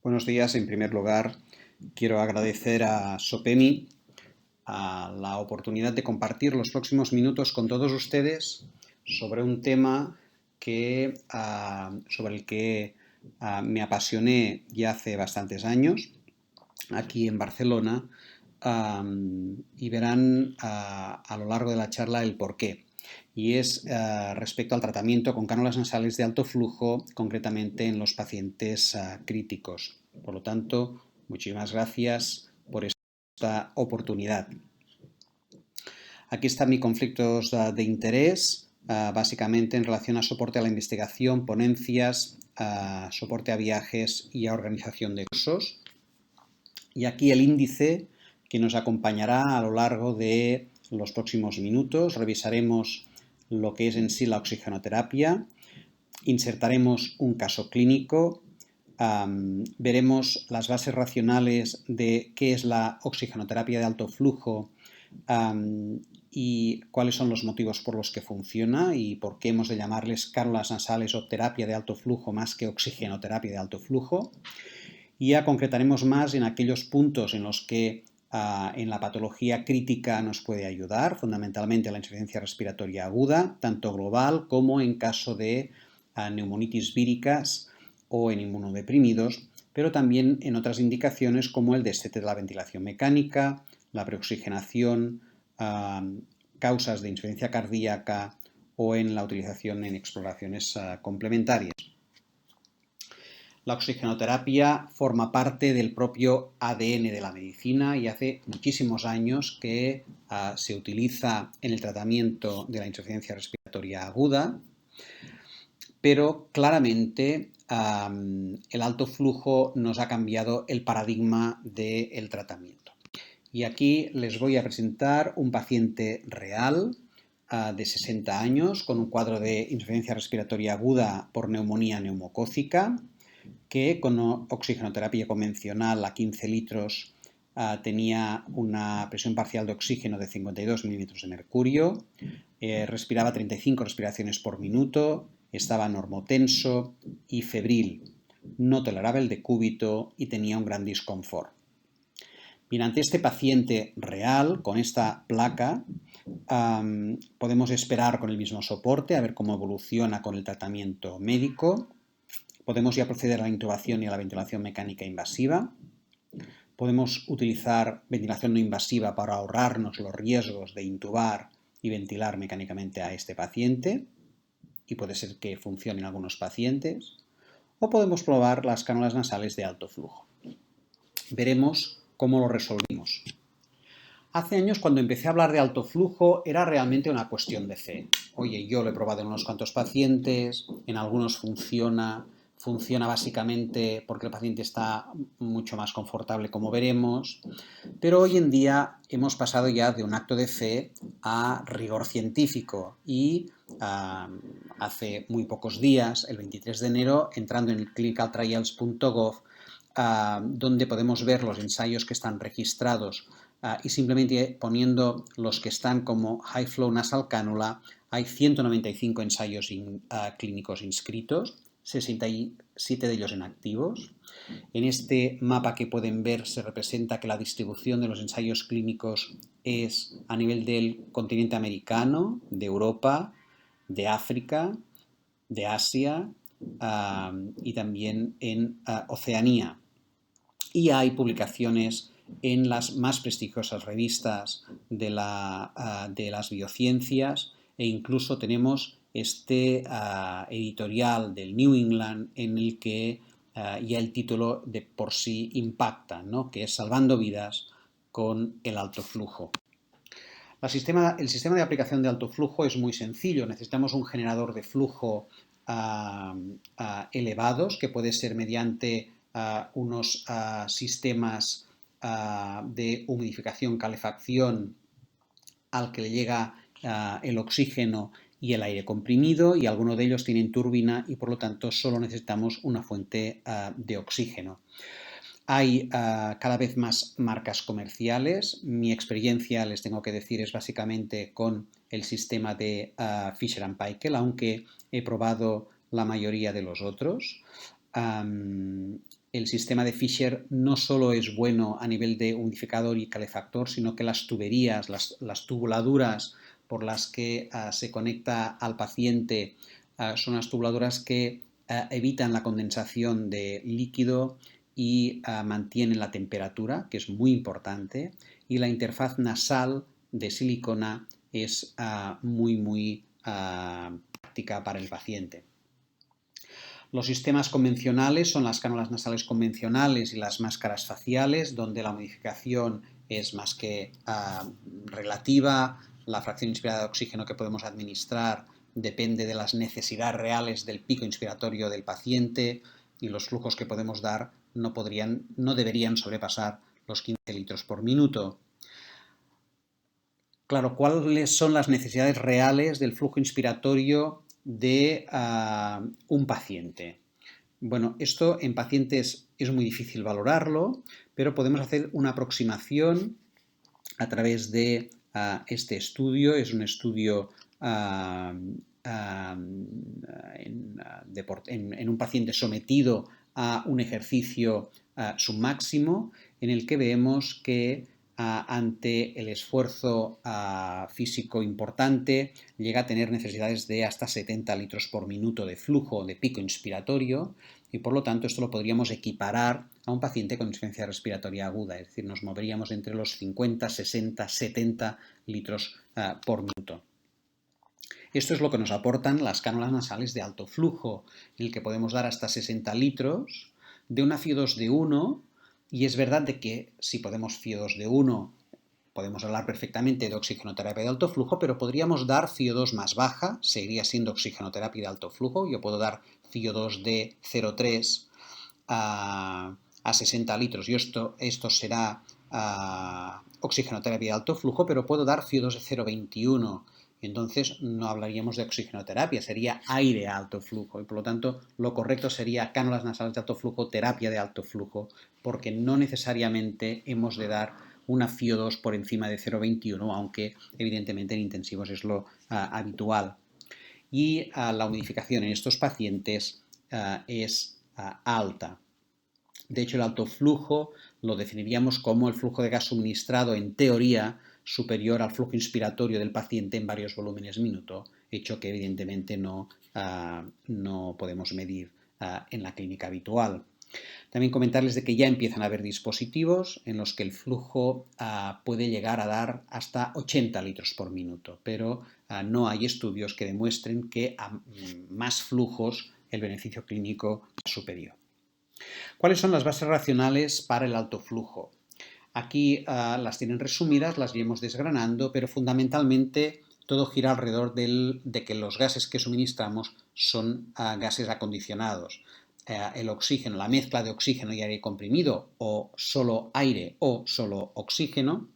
Buenos días. En primer lugar, quiero agradecer a Sopemi la oportunidad de compartir los próximos minutos con todos ustedes sobre un tema sobre el que me apasioné ya hace bastantes años aquí en Barcelona, y verán a lo largo de la charla el porqué. Y es respecto al tratamiento con cánulas nasales de alto flujo, concretamente en los pacientes críticos. Por lo tanto, muchísimas gracias por esta oportunidad. Aquí están mis conflictos de interés, básicamente en relación a soporte a la investigación, ponencias, soporte a viajes y a organización de cursos. Y aquí el índice que nos acompañará a lo largo de los próximos minutos. Revisaremos lo que es en sí la oxigenoterapia, insertaremos un caso clínico, veremos las bases racionales de qué es la oxigenoterapia de alto flujo y cuáles son los motivos por los que funciona y por qué hemos de llamarles cánulas nasales o terapia de alto flujo más que oxigenoterapia de alto flujo. Y ya concretaremos más en aquellos puntos en los que en la patología crítica nos puede ayudar, fundamentalmente la insuficiencia respiratoria aguda, tanto global como en caso de neumonitis víricas o en inmunodeprimidos, pero también en otras indicaciones como el destete de la ventilación mecánica, la preoxigenación, causas de insuficiencia cardíaca o en la utilización en exploraciones complementarias. La oxigenoterapia forma parte del propio ADN de la medicina y hace muchísimos años que se utiliza en el tratamiento de la insuficiencia respiratoria aguda, pero claramente el alto flujo nos ha cambiado el paradigma del tratamiento. Y aquí les voy a presentar un paciente real de 60 años con un cuadro de insuficiencia respiratoria aguda por neumonía neumocócica, que con oxigenoterapia convencional a 15 litros tenía una presión parcial de oxígeno de 52 milímetros de mercurio, respiraba 35 respiraciones por minuto, estaba normotenso y febril, no toleraba el decúbito y tenía un gran disconfort. Bien, ante este paciente real, con esta placa, podemos esperar con el mismo soporte a ver cómo evoluciona con el tratamiento médico. Podemos ya proceder a la intubación y a la ventilación mecánica invasiva. Podemos utilizar ventilación no invasiva para ahorrarnos los riesgos de intubar y ventilar mecánicamente a este paciente, y puede ser que funcione en algunos pacientes. O podemos probar las cánulas nasales de alto flujo. Veremos cómo lo resolvimos. Hace años, cuando empecé a hablar de alto flujo, era realmente una cuestión de fe. Oye, yo lo he probado en unos cuantos pacientes, en algunos funciona básicamente porque el paciente está mucho más confortable, como veremos, pero hoy en día hemos pasado ya de un acto de fe a rigor científico y hace muy pocos días, el 23 de enero, entrando en clinicaltrials.gov, donde podemos ver los ensayos que están registrados y simplemente poniendo los que están como High Flow Nasal Cannula, hay 195 ensayos clínicos inscritos, 67 de ellos en activos. En este mapa que pueden ver se representa que la distribución de los ensayos clínicos es a nivel del continente americano, de Europa, de África, de Asia y también en Oceanía. Y hay publicaciones en las más prestigiosas revistas de las biociencias, e incluso tenemos este editorial del New England en el que ya el título de por sí impacta, ¿no? Que es Salvando vidas con el alto flujo. El sistema de aplicación de alto flujo es muy sencillo. Necesitamos un generador de flujo elevados, que puede ser mediante unos sistemas de humidificación, calefacción, al que le llega el oxígeno y el aire comprimido, y algunos de ellos tienen turbina y por lo tanto solo necesitamos una fuente de oxígeno. Hay cada vez más marcas comerciales. Mi experiencia, les tengo que decir, es básicamente con el sistema de Fisher & Paykel, aunque he probado la mayoría de los otros. el sistema de Fisher no solo es bueno a nivel de humidificador y calefactor, sino que las tuberías, las tubuladuras por las que se conecta al paciente son unas tubuladuras que evitan la condensación de líquido y mantienen la temperatura, que es muy importante, y la interfaz nasal de silicona es muy práctica para el paciente. Los sistemas convencionales son las cánulas nasales convencionales y las máscaras faciales, donde la humidificación es más que relativa. La fracción inspirada de oxígeno que podemos administrar depende de las necesidades reales del pico inspiratorio del paciente y los flujos que podemos dar no deberían sobrepasar los 15 litros por minuto. Claro, ¿cuáles son las necesidades reales del flujo inspiratorio de un paciente? Bueno, esto en pacientes es muy difícil valorarlo, pero podemos hacer una aproximación a través de este estudio. Es un estudio en un paciente sometido a un ejercicio submáximo, en el que vemos que ante el esfuerzo físico importante llega a tener necesidades de hasta 70 litros por minuto de flujo de pico inspiratorio y por lo tanto esto lo podríamos equiparar a un paciente con insuficiencia respiratoria aguda, es decir, nos moveríamos entre los 50, 60, 70 litros por minuto. Esto es lo que nos aportan las cánulas nasales de alto flujo, en el que podemos dar hasta 60 litros de una FiO2 de 1, y es verdad de que si podemos FiO2 de 1, podemos hablar perfectamente de oxigenoterapia de alto flujo, pero podríamos dar FiO2 más baja, seguiría siendo oxigenoterapia de alto flujo. Yo puedo dar FiO2 de 0,3 a 60 litros y esto será oxigenoterapia de alto flujo, pero puedo dar FiO2 de 0,21. Entonces no hablaríamos de oxigenoterapia, sería aire a alto flujo y por lo tanto lo correcto sería cánulas nasales de alto flujo, terapia de alto flujo, porque no necesariamente hemos de dar una FiO2 por encima de 0,21, aunque evidentemente en intensivos es lo habitual. Y la humidificación en estos pacientes es alta. De hecho, el alto flujo lo definiríamos como el flujo de gas suministrado en teoría superior al flujo inspiratorio del paciente en varios volúmenes minuto, hecho que evidentemente no podemos medir en la clínica habitual. También comentarles de que ya empiezan a haber dispositivos en los que el flujo puede llegar a dar hasta 80 litros por minuto, pero no hay estudios que demuestren que a más flujos el beneficio clínico es superior. ¿Cuáles son las bases racionales para el alto flujo? Aquí las tienen resumidas, las iremos desgranando, pero fundamentalmente todo gira alrededor de que los gases que suministramos son gases acondicionados. El oxígeno, la mezcla de oxígeno y aire comprimido, o solo aire o solo oxígeno,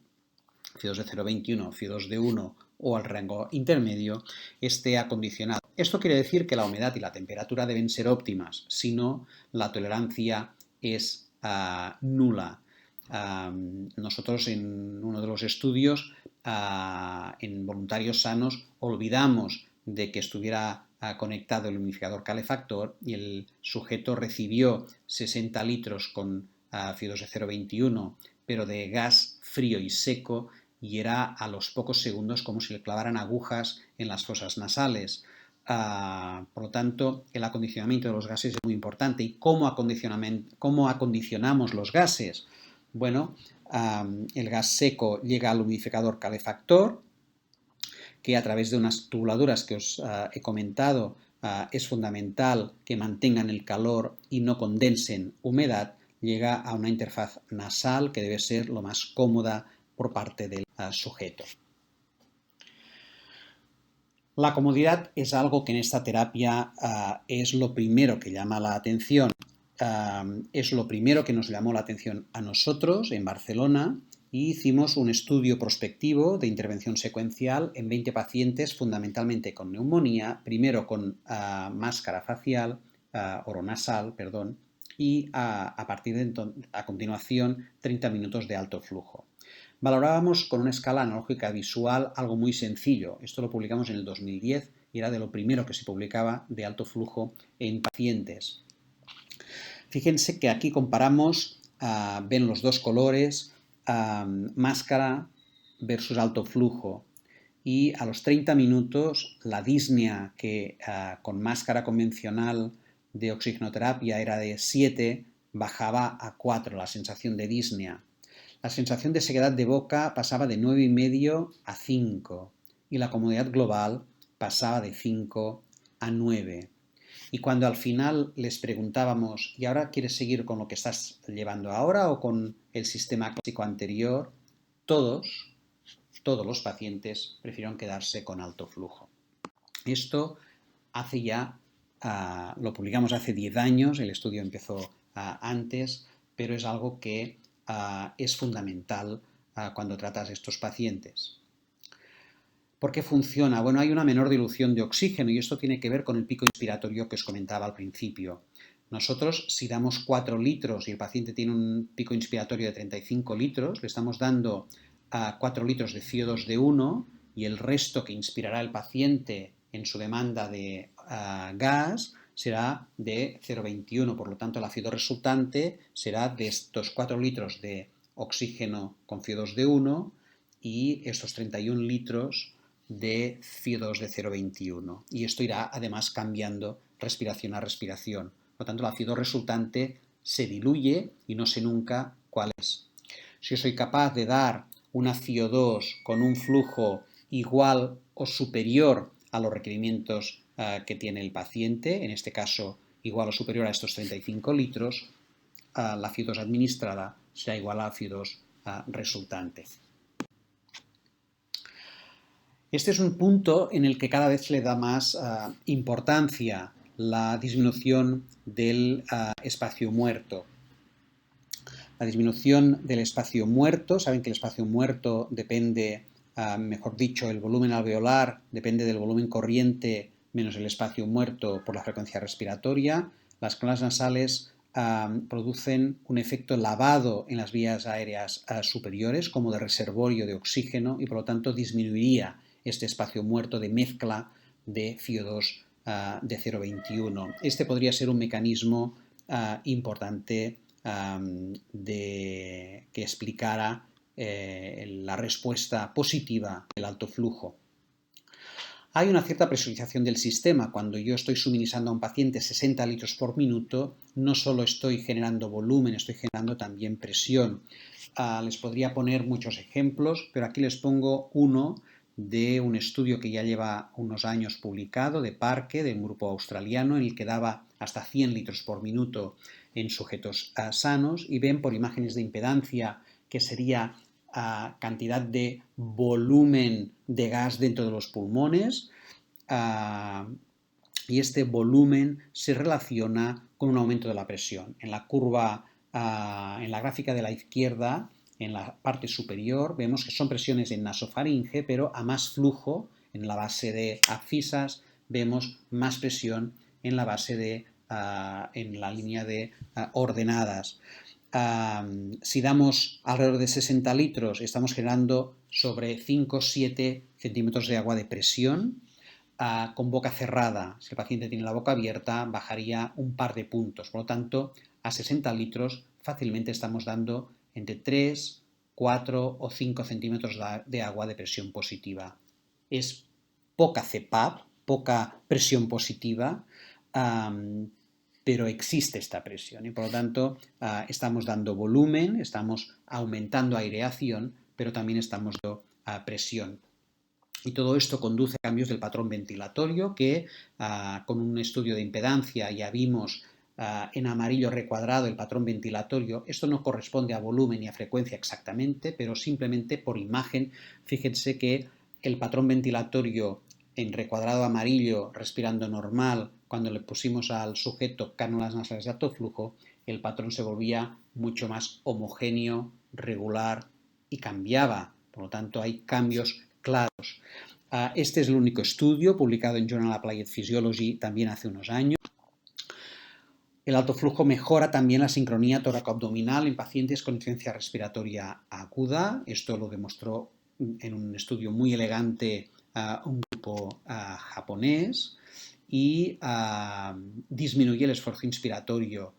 FiO2 de 0,21, FiO2 de 1 o al rango intermedio, esté acondicionado. Esto quiere decir que la humedad y la temperatura deben ser óptimas, si no, la tolerancia es nula. Nosotros en uno de los estudios en voluntarios sanos olvidamos de que estuviera conectado el humidificador calefactor y el sujeto recibió 60 litros con FiO2 de 0,21, pero de gas frío y seco, y era a los pocos segundos como si le clavaran agujas en las fosas nasales. Por lo tanto, el acondicionamiento de los gases es muy importante. ¿Y cómo acondicionamos los gases? Bueno, el gas seco llega al humidificador calefactor, que a través de unas tubuladuras que os he comentado es fundamental que mantengan el calor y no condensen humedad, llega a una interfaz nasal que debe ser lo más cómoda por parte del sujeto. La comodidad es algo que en esta terapia es lo primero que llama la atención. Es lo primero que nos llamó la atención a nosotros en Barcelona y hicimos un estudio prospectivo de intervención secuencial en 20 pacientes fundamentalmente con neumonía, primero con máscara facial, oronasal, perdón, y a continuación 30 minutos de alto flujo. Valorábamos con una escala analógica visual algo muy sencillo. Esto lo publicamos en el 2010 y era de lo primero que se publicaba de alto flujo en pacientes. Fíjense que aquí comparamos, ven los dos colores, máscara versus alto flujo. Y a los 30 minutos la disnea, que con máscara convencional de oxigenoterapia era de 7, bajaba a 4, la sensación de disnea. La sensación de sequedad de boca pasaba de 9,5 a 5 y la comodidad global pasaba de 5 a 9. Y cuando al final les preguntábamos, ¿y ahora quieres seguir con lo que estás llevando ahora o con el sistema clásico anterior? Todos los pacientes prefirieron quedarse con alto flujo. Esto hace ya, lo publicamos hace 10 años, el estudio empezó antes, pero es algo que es fundamental cuando tratas a estos pacientes. ¿Por qué funciona? Bueno, hay una menor dilución de oxígeno y esto tiene que ver con el pico inspiratorio que os comentaba al principio. Nosotros, si damos 4 litros y el paciente tiene un pico inspiratorio de 35 litros, le estamos dando 4 litros de CO2 de 1 y el resto que inspirará el paciente en su demanda de gas será de 0,21. Por lo tanto, la CO2 resultante será de estos 4 litros de oxígeno con CO2 de 1 y estos 31 litros de CO2 de 0,21. Y esto irá además cambiando respiración a respiración. Por lo tanto, la CO2 resultante se diluye y no sé nunca cuál es. Si yo soy capaz de dar una CO2 con un flujo igual o superior a los requerimientos que tiene el paciente, en este caso igual o superior a estos 35 litros, la CO2 administrada será igual a la CO2 resultante. Este es un punto en el que cada vez le da más importancia la disminución del espacio muerto. La disminución del espacio muerto, saben que el espacio muerto depende, mejor dicho, el volumen alveolar depende del volumen corriente menos el espacio muerto por la frecuencia respiratoria. Las cánulas nasales producen un efecto lavado en las vías aéreas superiores como de reservorio de oxígeno y por lo tanto disminuiría este espacio muerto de mezcla de CO2 de 0,21. Este podría ser un mecanismo importante que explicara la respuesta positiva del alto flujo. Hay una cierta presurización del sistema. Cuando yo estoy suministrando a un paciente 60 litros por minuto, no solo estoy generando volumen, estoy generando también presión. Les podría poner muchos ejemplos, pero aquí les pongo uno de un estudio que ya lleva unos años publicado, de Parke, de un grupo australiano, en el que daba hasta 100 litros por minuto en sujetos sanos, y ven por imágenes de impedancia que sería cantidad de volumen de gas dentro de los pulmones, y este volumen se relaciona con un aumento de la presión. En la curva, en la gráfica de la izquierda, en la parte superior, vemos que son presiones en nasofaringe, pero a más flujo, en la base de abscisas, vemos más presión en la base de, en la línea de ordenadas. Si damos alrededor de 60 litros, estamos generando sobre 5 o 7 centímetros de agua de presión. Con boca cerrada, si el paciente tiene la boca abierta, bajaría un par de puntos. Por lo tanto, a 60 litros fácilmente estamos dando entre 3, 4 o 5 centímetros de agua de presión positiva. Es poca CPAP, poca presión positiva, pero existe esta presión y por lo tanto estamos dando volumen, estamos aumentando aireación, pero también estamos dando presión. Y todo esto conduce a cambios del patrón ventilatorio que con un estudio de impedancia ya vimos en amarillo recuadrado el patrón ventilatorio. Esto no corresponde a volumen ni a frecuencia exactamente, pero simplemente por imagen, fíjense que el patrón ventilatorio en recuadrado amarillo respirando normal, cuando le pusimos al sujeto cánulas nasales de alto flujo, el patrón se volvía mucho más homogéneo, regular y cambiaba. Por lo tanto, hay cambios claros. Este es el único estudio publicado en Journal Applied Physiology también hace unos años. El alto flujo mejora también la sincronía tóraco-abdominal en pacientes con insuficiencia respiratoria aguda. Esto lo demostró en un estudio muy elegante un grupo japonés y disminuye el esfuerzo inspiratorio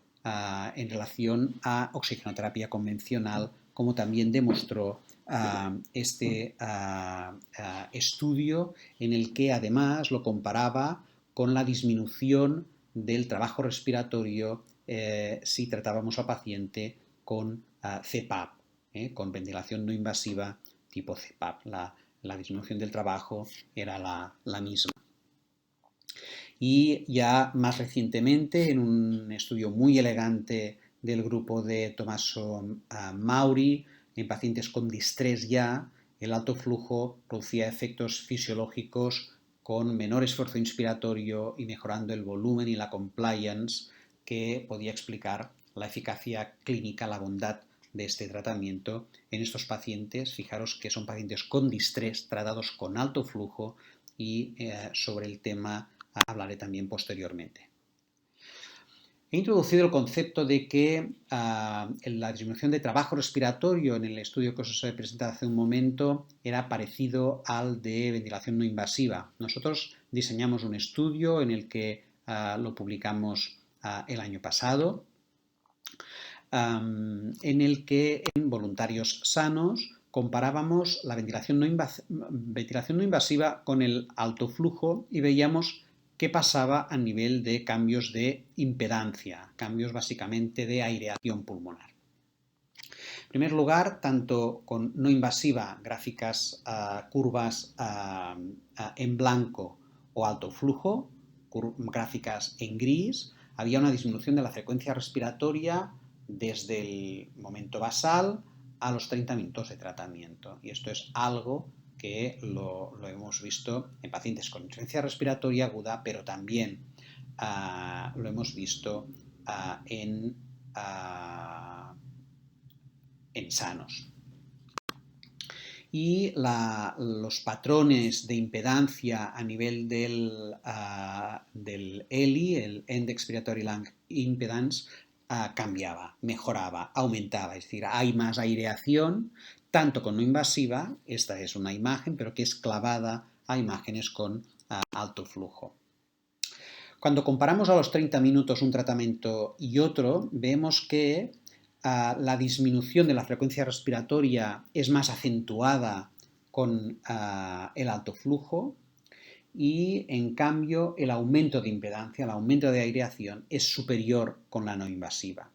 en relación a oxigenoterapia convencional, como también demostró este estudio, en el que además lo comparaba con la disminución del trabajo respiratorio si tratábamos al paciente con CPAP, con ventilación no invasiva tipo CPAP. La disminución del trabajo era la misma. Y ya más recientemente, en un estudio muy elegante del grupo de Tommaso Mauri, en pacientes con distrés ya, el alto flujo producía efectos fisiológicos con menor esfuerzo inspiratorio y mejorando el volumen y la compliance, que podía explicar la eficacia clínica, la bondad de este tratamiento en estos pacientes. Fijaros que son pacientes con distrés tratados con alto flujo, y sobre el tema hablaré también posteriormente. He introducido el concepto de que la disminución de trabajo respiratorio en el estudio que os he presentado hace un momento era parecido al de ventilación no invasiva. Nosotros diseñamos un estudio en el que lo publicamos el año pasado, en el que en voluntarios sanos comparábamos la ventilación no invasiva con el alto flujo y veíamos qué pasaba a nivel de cambios de impedancia, cambios básicamente de aireación pulmonar. En primer lugar, tanto con no invasiva, gráficas curvas en blanco o alto flujo, gráficas en gris, había una disminución de la frecuencia respiratoria desde el momento basal a los 30 minutos de tratamiento. Y esto es algo que lo hemos visto en pacientes con insuficiencia respiratoria aguda, pero también lo hemos visto en sanos. Y los patrones de impedancia a nivel del ELI, el End Expiratory Lung Impedance, cambiaba, mejoraba, aumentaba. Es decir, hay más aireación, tanto con no invasiva, esta es una imagen, pero que es clavada a imágenes con alto flujo. Cuando comparamos a los 30 minutos un tratamiento y otro, vemos que la disminución de la frecuencia respiratoria es más acentuada con el alto flujo, y en cambio el aumento de impedancia, el aumento de aireación es superior con la no invasiva.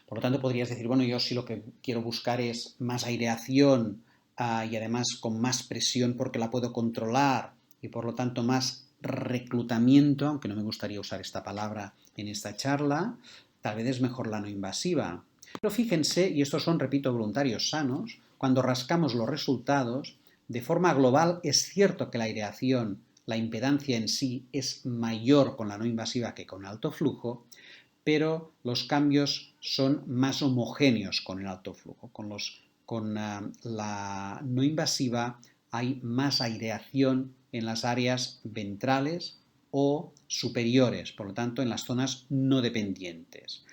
Por lo tanto, podrías decir, bueno, yo sí lo que quiero buscar es más aireación y además con más presión porque la puedo controlar y por lo tanto más reclutamiento, aunque no me gustaría usar esta palabra en esta charla, tal vez es mejor la no invasiva. Pero fíjense, y estos son, repito, voluntarios sanos, cuando rascamos los resultados, de forma global es cierto que la aireación, la impedancia en sí, es mayor con la no invasiva que con alto flujo, pero los cambios son más homogéneos con el alto flujo. Con la no invasiva hay más aireación en las áreas ventrales o superiores, por lo tanto en las zonas no dependientes.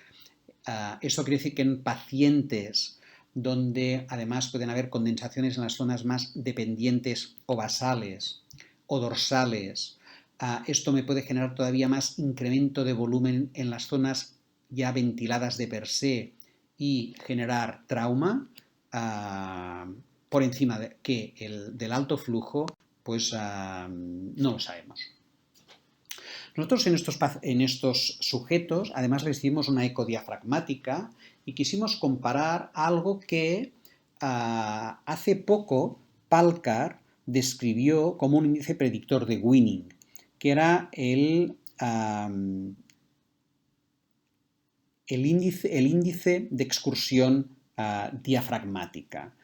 Eso quiere decir que en pacientes donde además pueden haber condensaciones en las zonas más dependientes o basales o dorsales, esto me puede generar todavía más incremento de volumen en las zonas ya ventiladas de per se y generar trauma por encima del alto flujo, pues no lo sabemos. Nosotros en estos sujetos además recibimos una eco diafragmática y quisimos comparar algo que hace poco Palkar describió como un índice predictor de Winning, que era el índice de excursión diafragmática.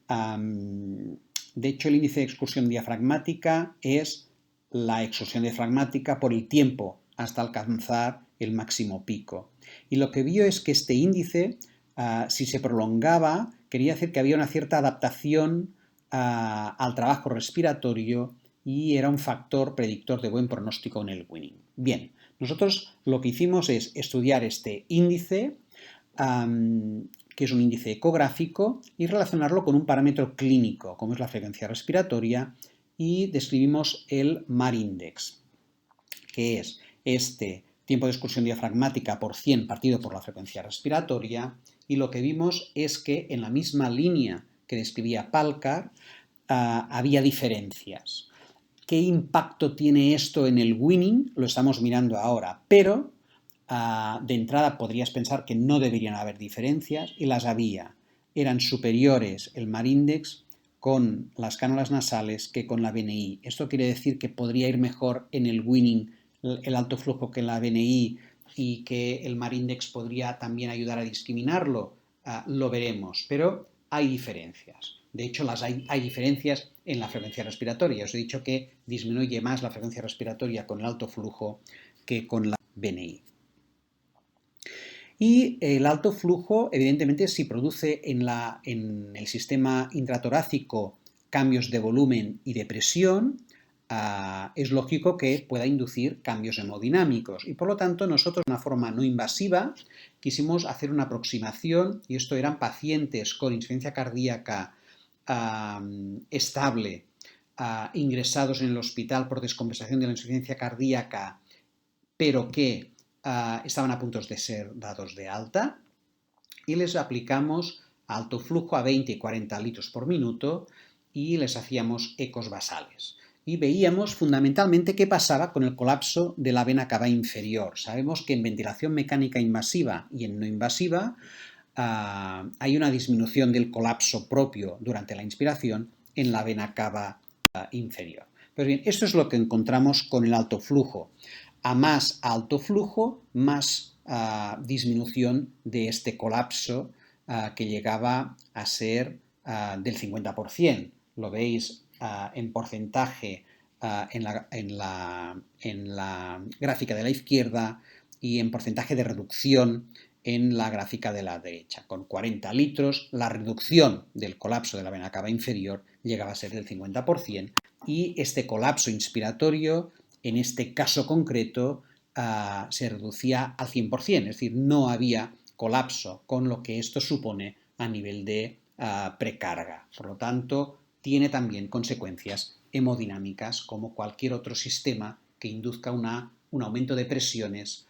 De hecho, el índice de excursión diafragmática es la excursión diafragmática por el tiempo hasta alcanzar el máximo pico. Y lo que vio es que este índice, si se prolongaba, quería decir que había una cierta adaptación al trabajo respiratorio y era un factor predictor de buen pronóstico en el Winning. Bien, nosotros lo que hicimos es estudiar este índice, que es un índice ecográfico, y relacionarlo con un parámetro clínico, como es la frecuencia respiratoria, y describimos el MAR Index, que es este tiempo de excursión diafragmática por 100 partido por la frecuencia respiratoria, y lo que vimos es que en la misma línea que describía Palkar había diferencias. ¿Qué impacto tiene esto en el winning? Lo estamos mirando ahora, pero de entrada podrías pensar que no deberían haber diferencias, y las había. Eran superiores el MAR-Index con las cánulas nasales que con la BNI. Esto quiere decir que podría ir mejor en el winning el alto flujo que en la BNI y que el MAR-Index podría también ayudar a discriminarlo. Lo veremos, pero hay diferencias. De hecho, hay diferencias en la frecuencia respiratoria. Os he dicho que disminuye más la frecuencia respiratoria con el alto flujo que con la BNI. Y el alto flujo, evidentemente, si produce en el sistema intratorácico cambios de volumen y de presión, es lógico que pueda inducir cambios hemodinámicos. Y por lo tanto, nosotros, de una forma no invasiva, quisimos hacer una aproximación, y esto eran pacientes con insuficiencia cardíaca estable, ingresados en el hospital por descompensación de la insuficiencia cardíaca, pero que estaban a punto de ser dados de alta, y les aplicamos alto flujo a 20 y 40 litros por minuto y les hacíamos ecos basales. Y veíamos fundamentalmente qué pasaba con el colapso de la vena cava inferior. Sabemos que en ventilación mecánica invasiva y en no invasiva hay una disminución del colapso propio durante la inspiración en la vena cava inferior. Pues bien, esto es lo que encontramos con el alto flujo. A más alto flujo, más disminución de este colapso que llegaba a ser del 50%. Lo veis en porcentaje en la gráfica de la izquierda y en porcentaje de reducción en la gráfica de la derecha. Con 40 litros, la reducción del colapso de la vena cava inferior llegaba a ser del 50%, y este colapso inspiratorio, en este caso concreto, se reducía al 100%, es decir, no había colapso, con lo que esto supone a nivel de precarga. Por lo tanto, tiene también consecuencias hemodinámicas como cualquier otro sistema que induzca un aumento de presiones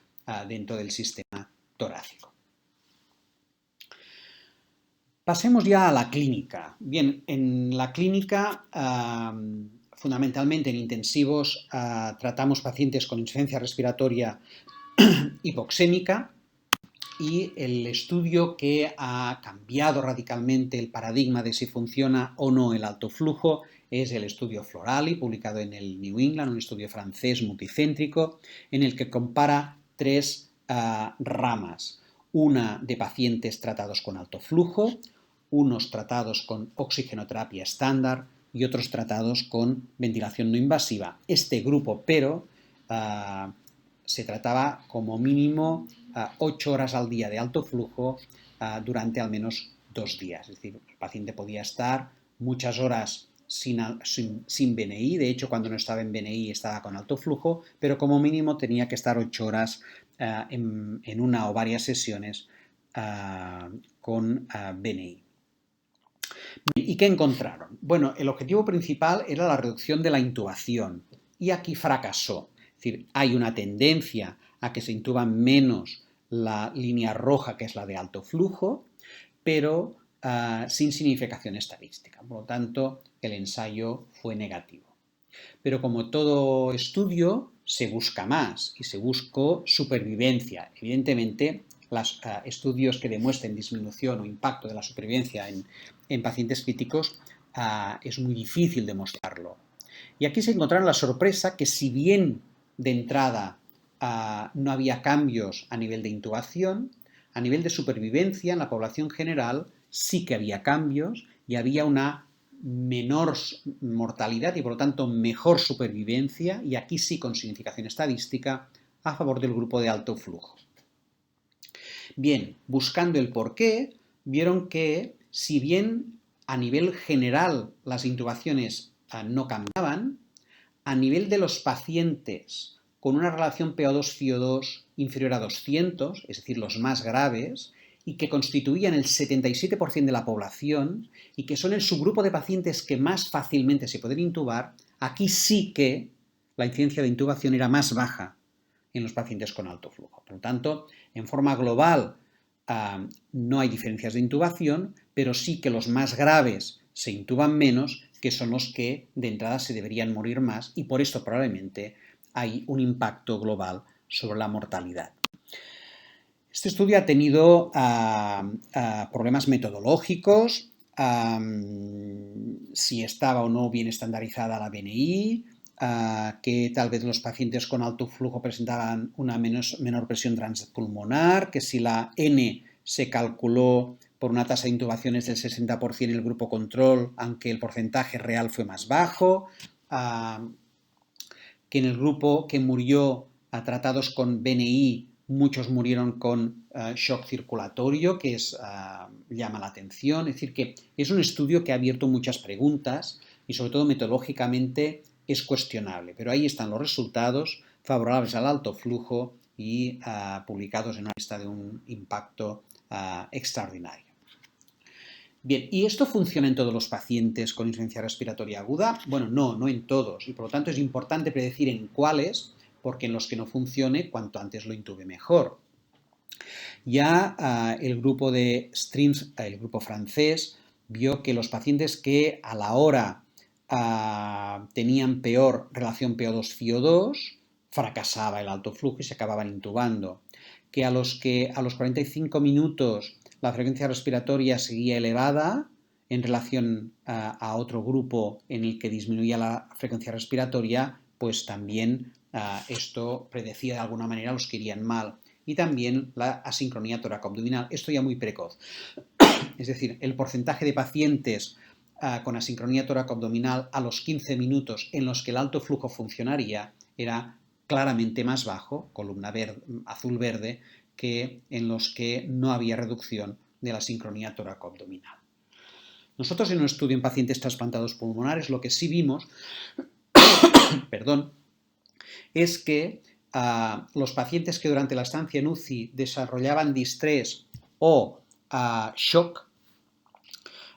dentro del sistema torácico. Pasemos ya a la clínica. Bien, en la clínica, fundamentalmente en intensivos, tratamos pacientes con insuficiencia respiratoria hipoxémica, y el estudio que ha cambiado radicalmente el paradigma de si funciona o no el alto flujo es el estudio Florali, publicado en el New England, un estudio francés multicéntrico, en el que compara tres ramas. Una de pacientes tratados con alto flujo, unos tratados con oxigenoterapia estándar y otros tratados con ventilación no invasiva. Este grupo, pero, se trataba como mínimo 8 horas al día de alto flujo durante al menos 2 días. Es decir, el paciente podía estar muchas horas sin BNI, de hecho cuando no estaba en BNI estaba con alto flujo, pero como mínimo tenía que estar 8 horas en una o varias sesiones con BNI. ¿Y qué encontraron? Bueno, el objetivo principal era la reducción de la intubación, y aquí fracasó. Es decir, hay una tendencia a que se intuba menos la línea roja, que es la de alto flujo, pero sin significación estadística. Por lo tanto, el ensayo fue negativo. Pero como todo estudio, se busca más y se buscó supervivencia. Evidentemente, los estudios que demuestren disminución o impacto de la supervivencia en pacientes críticos es muy difícil demostrarlo. Y aquí se encontraron la sorpresa que, si bien de entrada no había cambios a nivel de intubación, a nivel de supervivencia en la población general sí que había cambios y había una menor mortalidad y por lo tanto mejor supervivencia, y aquí sí con significación estadística, a favor del grupo de alto flujo. Bien, buscando el porqué, vieron que si bien a nivel general las intubaciones no cambiaban, a nivel de los pacientes con una relación PO2-FiO2 inferior a 200, es decir, los más graves, y que constituían el 77% de la población y que son el subgrupo de pacientes que más fácilmente se pueden intubar, aquí sí que la incidencia de intubación era más baja en los pacientes con alto flujo. Por lo tanto, en forma global no hay diferencias de intubación, pero sí que los más graves se intuban menos, que son los que de entrada se deberían morir más, y por esto probablemente hay un impacto global sobre la mortalidad. Este estudio ha tenido problemas metodológicos, si estaba o no bien estandarizada la BNI, que tal vez los pacientes con alto flujo presentaban una menor presión transpulmonar, que si la N se calculó por una tasa de intubaciones del 60% en el grupo control, aunque el porcentaje real fue más bajo, que en el grupo que murió tratados con BNI, muchos murieron con shock circulatorio, que llama la atención. Es decir, que es un estudio que ha abierto muchas preguntas y sobre todo metodológicamente es cuestionable, pero ahí están los resultados favorables al alto flujo y publicados en una lista de un impacto extraordinario. Bien, ¿y esto funciona en todos los pacientes con insuficiencia respiratoria aguda? Bueno, no en todos, y por lo tanto es importante predecir en cuáles, porque en los que no funcione, cuanto antes lo intube mejor. Ya el grupo de Streams, el grupo francés, vio que los pacientes que a la hora tenían peor relación PO2-FiO2, fracasaba el alto flujo y se acababan intubando. Que a los 45 minutos la frecuencia respiratoria seguía elevada en relación a otro grupo en el que disminuía la frecuencia respiratoria, pues también esto predecía de alguna manera los que irían mal. Y también la asincronía tóraco-abdominal, esto ya muy precoz. Es decir, el porcentaje de pacientes con asincronía tóraco-abdominal a los 15 minutos en los que el alto flujo funcionaría era claramente más bajo, columna azul-verde, que en los que no había reducción de la sincronía tóraco-abdominal. Nosotros en un estudio en pacientes trasplantados pulmonares lo que sí vimos es que los pacientes que durante la estancia en UCI desarrollaban distrés o shock,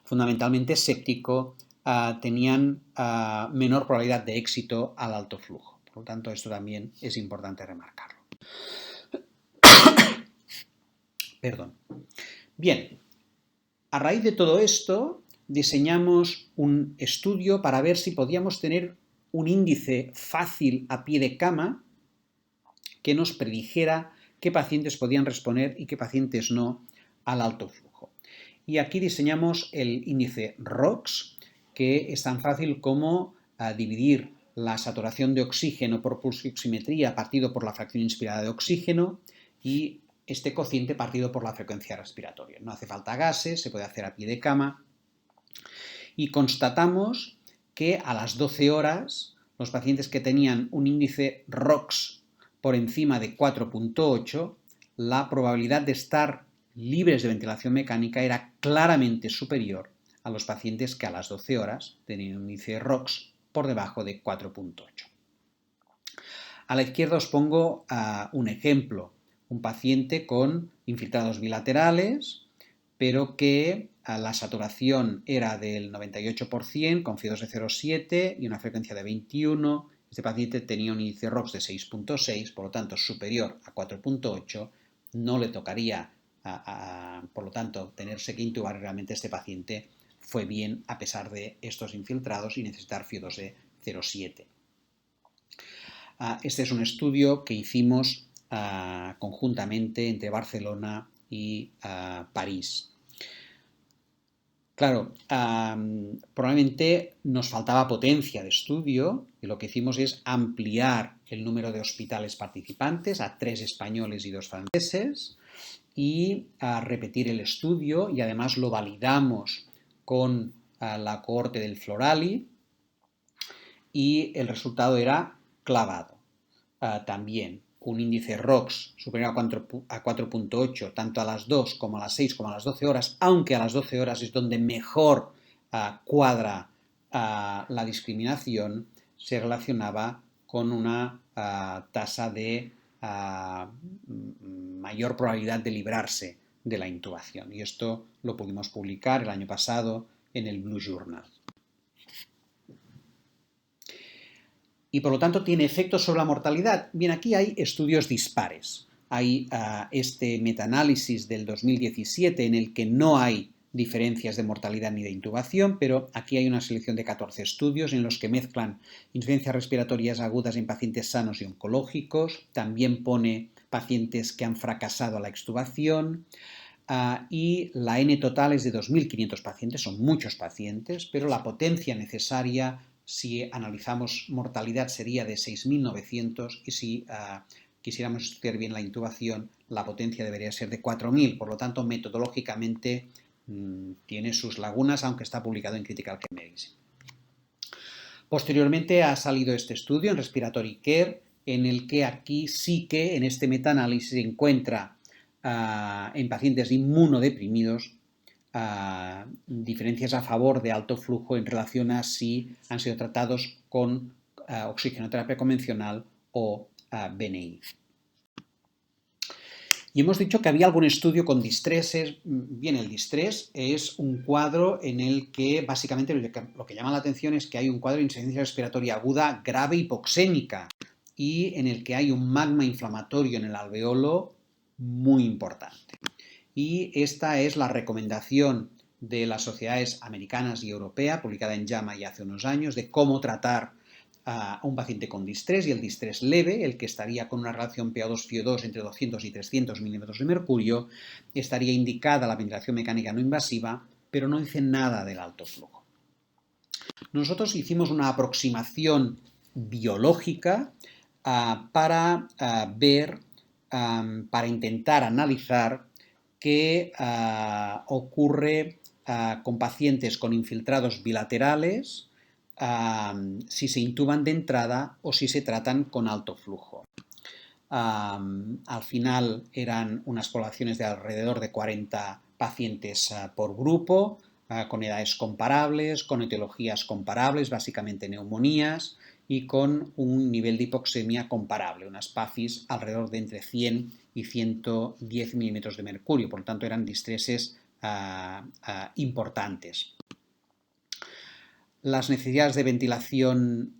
fundamentalmente séptico, tenían menor probabilidad de éxito al alto flujo. Por lo tanto, esto también es importante remarcarlo. Bien, a raíz de todo esto, diseñamos un estudio para ver si podíamos tener un índice fácil a pie de cama que nos predijera qué pacientes podían responder y qué pacientes no al alto flujo. Y aquí diseñamos el índice ROX, que es tan fácil como dividir la saturación de oxígeno por pulsioximetría partido por la fracción inspirada de oxígeno y este cociente partido por la frecuencia respiratoria. No hace falta gases, se puede hacer a pie de cama. Y constatamos que a las 12 horas los pacientes que tenían un índice ROX por encima de 4.8, la probabilidad de estar libres de ventilación mecánica era claramente superior a los pacientes que a las 12 horas tenían un índice ROX por debajo de 4.8. A la izquierda os pongo un ejemplo, un paciente con infiltrados bilaterales, pero que la saturación era del 98%, con FIO2 de 0,7 y una frecuencia de 21. Este paciente tenía un índice ROX de 6.6, por lo tanto superior a 4.8, no le tocaría, por lo tanto, tenerse que intubar. Realmente este paciente fue bien a pesar de estos infiltrados y necesitar FIO2 de 0,7. Este es un estudio que hicimos conjuntamente entre Barcelona y París. Claro, probablemente nos faltaba potencia de estudio y lo que hicimos es ampliar el número de hospitales participantes a 3 españoles y 2 franceses y repetir el estudio, y además lo validamos con la cohorte del Florali y el resultado era clavado. También un índice ROX superior a 4.8 tanto a las 2 como a las 6 como a las 12 horas, aunque a las 12 horas es donde mejor cuadra la discriminación, se relacionaba con una tasa de mayor probabilidad de librarse de la intubación. Y esto lo pudimos publicar el año pasado en el Blue Journal. y por lo tanto tiene efectos sobre la mortalidad. Bien, aquí hay estudios dispares. Hay este metaanálisis del 2017 en el que no hay diferencias de mortalidad ni de intubación, pero aquí hay una selección de 14 estudios en los que mezclan insuficiencias respiratorias agudas en pacientes sanos y oncológicos, también pone pacientes que han fracasado a la extubación, y la N total es de 2.500 pacientes, son muchos pacientes, pero la potencia necesaria, si analizamos mortalidad, sería de 6.900 y si quisiéramos estudiar bien la intubación, la potencia debería ser de 4.000, por lo tanto, metodológicamente tiene sus lagunas, aunque está publicado en Critical Care Medicine. Posteriormente ha salido este estudio en Respiratory Care, en el que aquí sí que en este metaanálisis se encuentra en pacientes inmunodeprimidos diferencias a favor de alto flujo en relación a si han sido tratados con oxigenoterapia convencional o BNI. Y hemos dicho que había algún estudio con distreses. Bien, el distrés es un cuadro en el que básicamente lo que llama la atención es que hay un cuadro de insuficiencia respiratoria aguda grave hipoxémica y en el que hay un magma inflamatorio en el alveolo muy importante. Y esta es la recomendación de las sociedades americanas y europeas, publicada en JAMA ya hace unos años, de cómo tratar a un paciente con distrés, y el distrés leve, el que estaría con una relación PO2-FiO2 entre 200 y 300 milímetros de mercurio, estaría indicada la ventilación mecánica no invasiva, pero no dice nada del alto flujo. Nosotros hicimos una aproximación biológica para ver, para intentar analizar qué ocurre con pacientes con infiltrados bilaterales, si se intuban de entrada o si se tratan con alto flujo. Al final eran unas poblaciones de alrededor de 40 pacientes por grupo, con edades comparables, con etiologías comparables, básicamente neumonías, y con un nivel de hipoxemia comparable, unas PAFIs alrededor de entre 100 y 110 milímetros de mercurio, por lo tanto eran distreses importantes. Las necesidades de ventilación,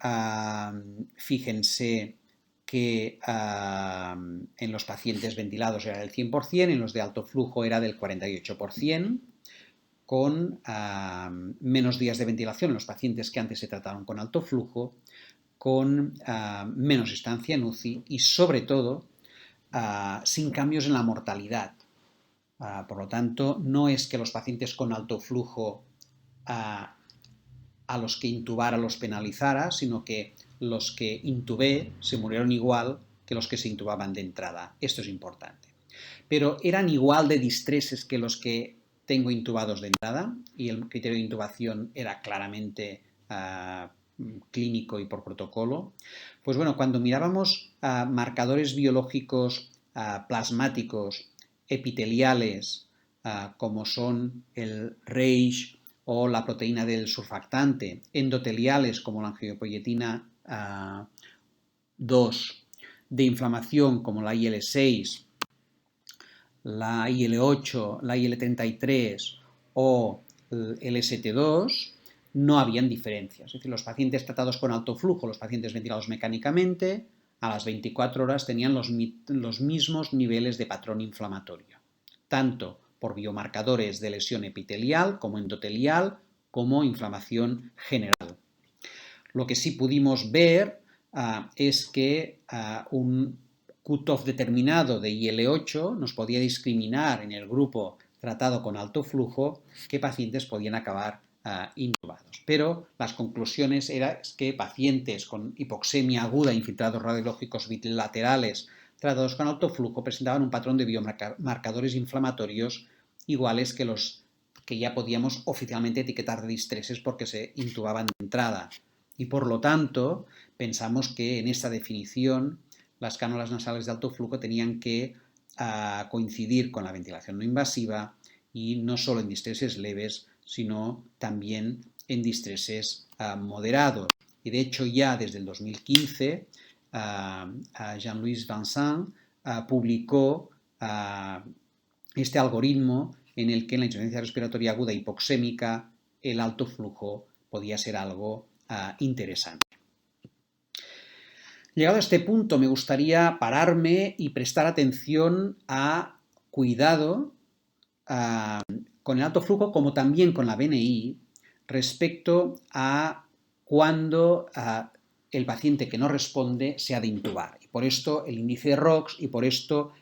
fíjense que en los pacientes ventilados era del 100%, en los de alto flujo era del 48%, con menos días de ventilación en los pacientes que antes se trataron con alto flujo, con menos estancia en UCI y sobre todo sin cambios en la mortalidad. Por lo tanto, no es que los pacientes con alto flujo a los que intubara los penalizara, sino que los que intubé se murieron igual que los que se intubaban de entrada. Esto es importante. Pero eran igual de distreses que los que tengo intubados de entrada, y el criterio de intubación era claramente clínico y por protocolo. Pues bueno, cuando mirábamos marcadores biológicos plasmáticos epiteliales, como son el RAGE o la proteína del surfactante, endoteliales como la angiopoietina 2, de inflamación como la IL-6, la IL-8, la IL-33 o el ST2, no habían diferencias. Es decir, los pacientes tratados con alto flujo, los pacientes ventilados mecánicamente, a las 24 horas tenían los mismos niveles de patrón inflamatorio, tanto por biomarcadores de lesión epitelial como endotelial, como inflamación general. Lo que sí pudimos ver es que un cutoff determinado de IL-8 nos podía discriminar en el grupo tratado con alto flujo qué pacientes podían acabar intubados. Pero las conclusiones eran que pacientes con hipoxemia aguda, infiltrados radiológicos bilaterales tratados con alto flujo presentaban un patrón de biomarcadores inflamatorios iguales que los que ya podíamos oficialmente etiquetar de distreses porque se intubaban de entrada. Y por lo tanto, pensamos que en esta definición las cánulas nasales de alto flujo tenían que coincidir con la ventilación no invasiva y no solo en distreses leves, sino también en distreses moderados. Y de hecho ya desde el 2015 Jean-Louis Vincent publicó este algoritmo en el que en la insuficiencia respiratoria aguda hipoxémica el alto flujo podía ser algo interesante. Llegado a este punto, me gustaría pararme y prestar atención a cuidado con el alto flujo, como también con la BNI, respecto a cuando el paciente que no responde se ha de intubar. Y por esto el índice de ROX y por esto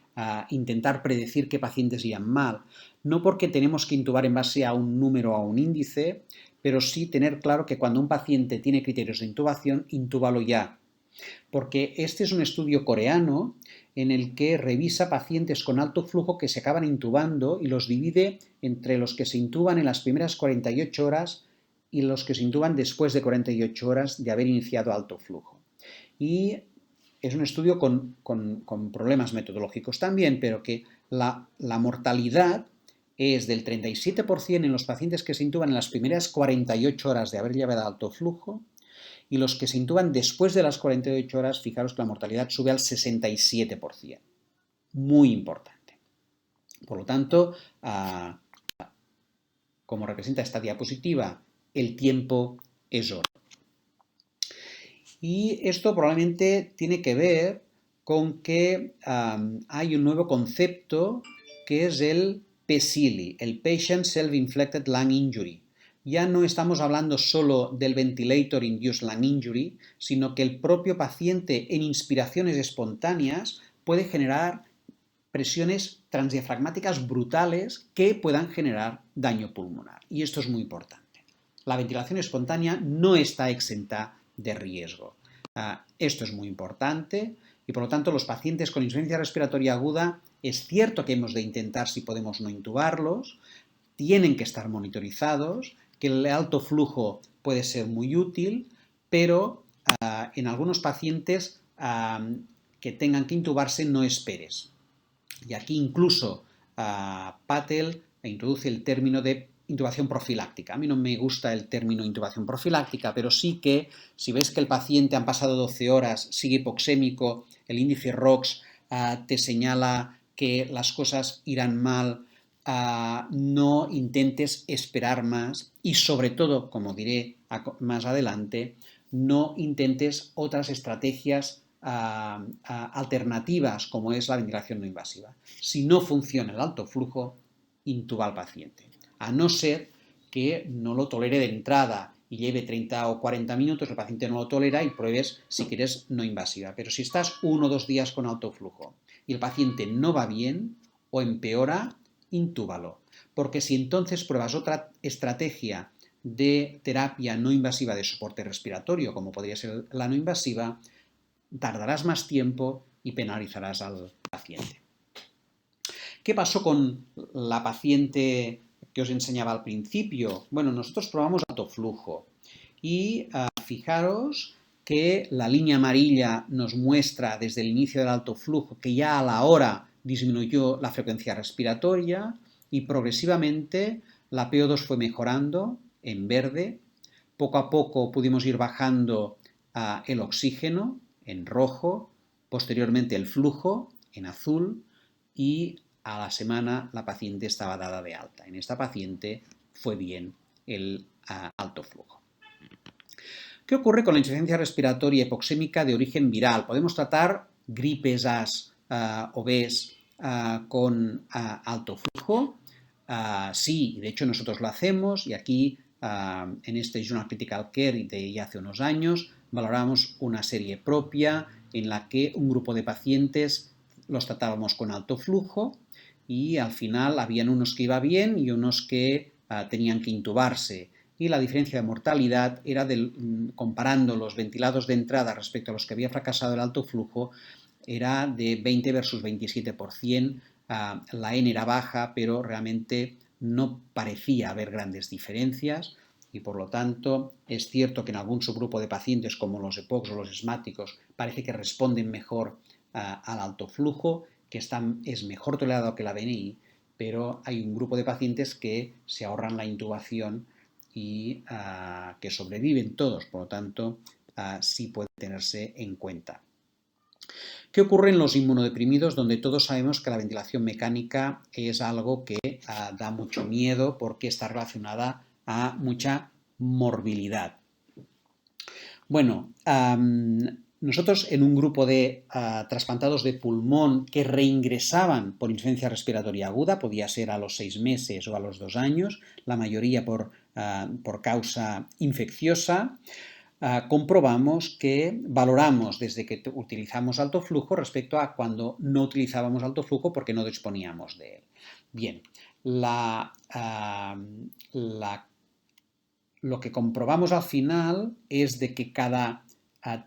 intentar predecir qué pacientes irían mal. No porque tenemos que intubar en base a un número o a un índice, pero sí tener claro que cuando un paciente tiene criterios de intubación, intúbalo ya. Porque este es un estudio coreano en el que revisa pacientes con alto flujo que se acaban intubando y los divide entre los que se intuban en las primeras 48 horas y los que se intuban después de 48 horas de haber iniciado alto flujo. Y es un estudio con problemas metodológicos también, pero que la mortalidad es del 37% en los pacientes que se intuban en las primeras 48 horas de haber llevado alto flujo, y los que se intuban después de las 48 horas, fijaros que la mortalidad sube al 67%. Muy importante. Por lo tanto, como representa esta diapositiva, el tiempo es oro. Y esto probablemente tiene que ver con que hay un nuevo concepto que es el PSILI, el Patient Self-Inflicted Lung Injury. Ya no estamos hablando solo del Ventilator Induced Lung Injury, sino que el propio paciente en inspiraciones espontáneas puede generar presiones transdiafragmáticas brutales que puedan generar daño pulmonar. Y esto es muy importante. La ventilación espontánea no está exenta de riesgo. Esto es muy importante y por lo tanto los pacientes con insuficiencia respiratoria aguda es cierto que hemos de intentar si podemos no intubarlos, tienen que estar monitorizados, que el alto flujo puede ser muy útil, pero en algunos pacientes que tengan que intubarse no esperes. Y aquí incluso Patel introduce el término de intubación profiláctica. A mí no me gusta el término intubación profiláctica, pero sí que si ves que el paciente han pasado 12 horas, sigue hipoxémico, el índice ROX te señala que las cosas irán mal, no intentes esperar más y sobre todo, como diré más adelante, no intentes otras estrategias alternativas como es la ventilación no invasiva. Si no funciona el alto flujo, intuba al paciente. A no ser que no lo tolere de entrada y lleve 30 o 40 minutos, el paciente no lo tolera y pruebes si quieres no invasiva. Pero si estás 1 o 2 días con alto flujo y el paciente no va bien o empeora, intúbalo. Porque si entonces pruebas otra estrategia de terapia no invasiva de soporte respiratorio, como podría ser la no invasiva, tardarás más tiempo y penalizarás al paciente. ¿Qué pasó con la paciente que os enseñaba al principio? Bueno, nosotros probamos alto flujo y fijaros que la línea amarilla nos muestra desde el inicio del alto flujo que ya a la hora disminuyó la frecuencia respiratoria y progresivamente la PO2 fue mejorando en verde. Poco a poco pudimos ir bajando el oxígeno en rojo, posteriormente el flujo en azul y a la semana la paciente estaba dada de alta. En esta paciente fue bien el alto flujo. ¿Qué ocurre con la insuficiencia respiratoria hipoxémica de origen viral? Podemos tratar gripes As o Bs con alto flujo. Sí, de hecho nosotros lo hacemos y aquí en este Journal Critical Care de ya hace unos años valoramos una serie propia en la que un grupo de pacientes los tratábamos con alto flujo y al final habían unos que iba bien y unos que tenían que intubarse. Y la diferencia de mortalidad era comparando los ventilados de entrada respecto a los que había fracasado el alto flujo, era de 20 versus 27%. La N era baja, pero realmente no parecía haber grandes diferencias y por lo tanto es cierto que en algún subgrupo de pacientes como los EPOCs o los asmáticos parece que responden mejor al alto flujo, que es mejor tolerado que la BNI, pero hay un grupo de pacientes que se ahorran la intubación y que sobreviven todos, por lo tanto sí puede tenerse en cuenta. ¿Qué ocurre en los inmunodeprimidos donde todos sabemos que la ventilación mecánica es algo que da mucho miedo porque está relacionada a mucha morbilidad? Bueno, nosotros en un grupo de trasplantados de pulmón que reingresaban por insuficiencia respiratoria aguda, podía ser a los 6 meses o a los 2 años, la mayoría por causa infecciosa, comprobamos que valoramos desde que utilizamos alto flujo respecto a cuando no utilizábamos alto flujo porque no disponíamos de él. Bien, lo que comprobamos al final es de que cada